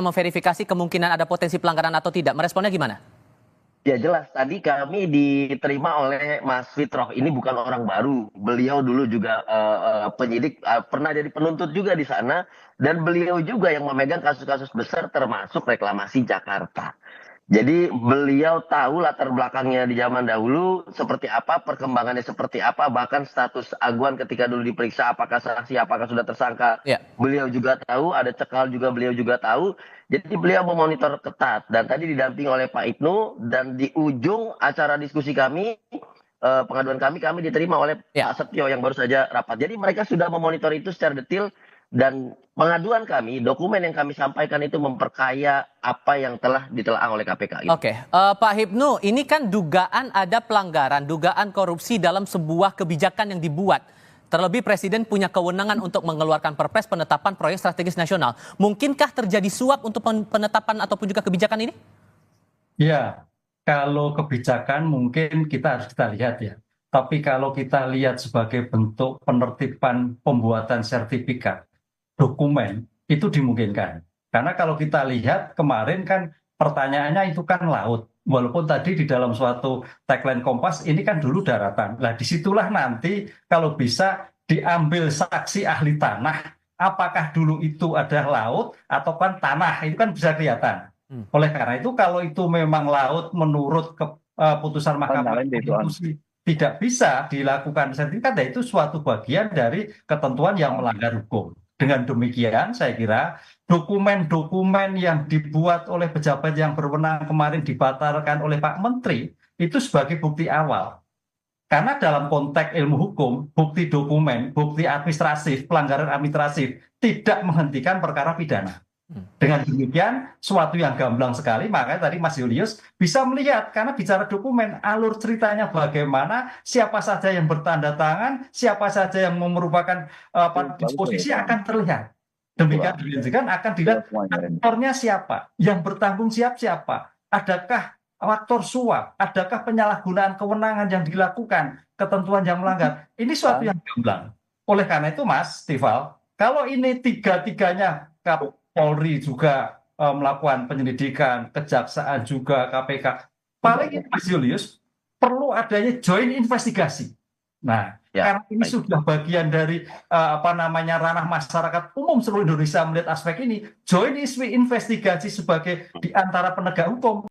memverifikasi kemungkinan ada potensi pelanggaran atau tidak. Meresponnya gimana? Ya jelas, tadi kami diterima oleh Mas Fitroh. Ini bukan orang baru. Beliau dulu juga penyidik, pernah jadi penuntut juga di sana. Dan beliau juga yang memegang kasus-kasus besar termasuk reklamasi Jakarta. Jadi beliau tahu latar belakangnya di zaman dahulu seperti apa, perkembangannya seperti apa, bahkan status Aguan ketika dulu diperiksa apakah saksi, apakah sudah tersangka. Ya. Beliau juga tahu, ada cekal juga beliau juga tahu. Jadi beliau memonitor ketat dan tadi didampingi oleh Pak Ibnu dan di ujung acara diskusi kami, pengaduan kami diterima oleh Ya. Pak Setio yang baru saja rapat. Jadi mereka sudah memonitor itu secara detail. Dan pengaduan kami, dokumen yang kami sampaikan itu memperkaya apa yang telah ditelaah oleh KPK. Oke, Pak Hipnu, ini kan dugaan ada pelanggaran, dugaan korupsi dalam sebuah kebijakan yang dibuat. Terlebih Presiden punya kewenangan untuk mengeluarkan Perpres penetapan proyek strategis nasional. Mungkinkah terjadi suap untuk penetapan ataupun juga kebijakan ini? Ya, kalau kebijakan mungkin kita lihat ya. Tapi kalau kita lihat sebagai bentuk penertiban pembuatan sertifikat, dokumen itu dimungkinkan. Karena kalau kita lihat kemarin kan pertanyaannya itu kan laut. Walaupun tadi di dalam suatu tagline Kompas ini kan dulu daratan. Nah disitulah nanti kalau bisa diambil saksi ahli tanah. Apakah dulu itu ada laut atau kan tanah, itu kan bisa kelihatan. Oleh karena itu kalau itu memang laut menurut keputusan Mahkamah Konstitusi tidak bisa dilakukan sertifikat, ya itu suatu bagian dari ketentuan yang melanggar hukum. Dengan demikian, saya kira dokumen-dokumen yang dibuat oleh pejabat yang berwenang kemarin dibatalkan oleh Pak Menteri itu sebagai bukti awal. Karena dalam konteks ilmu hukum, bukti dokumen, bukti administratif, pelanggaran administratif tidak menghentikan perkara pidana. Dengan demikian, suatu yang gamblang sekali, makanya tadi Mas Julius bisa melihat, karena bicara dokumen, alur ceritanya bagaimana, siapa saja yang bertanda tangan, siapa saja yang merupakan disposisi akan terlihat. Demikian akan dilihat aktornya siapa, yang bertanggung jawab siapa, adakah faktor suap, adakah penyalahgunaan kewenangan yang dilakukan, ketentuan yang melanggar. Ini suatu yang gamblang. Oleh karena itu Mas Tifal, kalau ini tiga-tiganya Polri juga melakukan penyelidikan, kejaksaan juga, KPK. Paling Mas Julius perlu adanya joint investigasi. Nah, karena ini sudah bagian dari ranah masyarakat umum seluruh Indonesia melihat aspek ini, joint investigasi sebagai di antara penegak hukum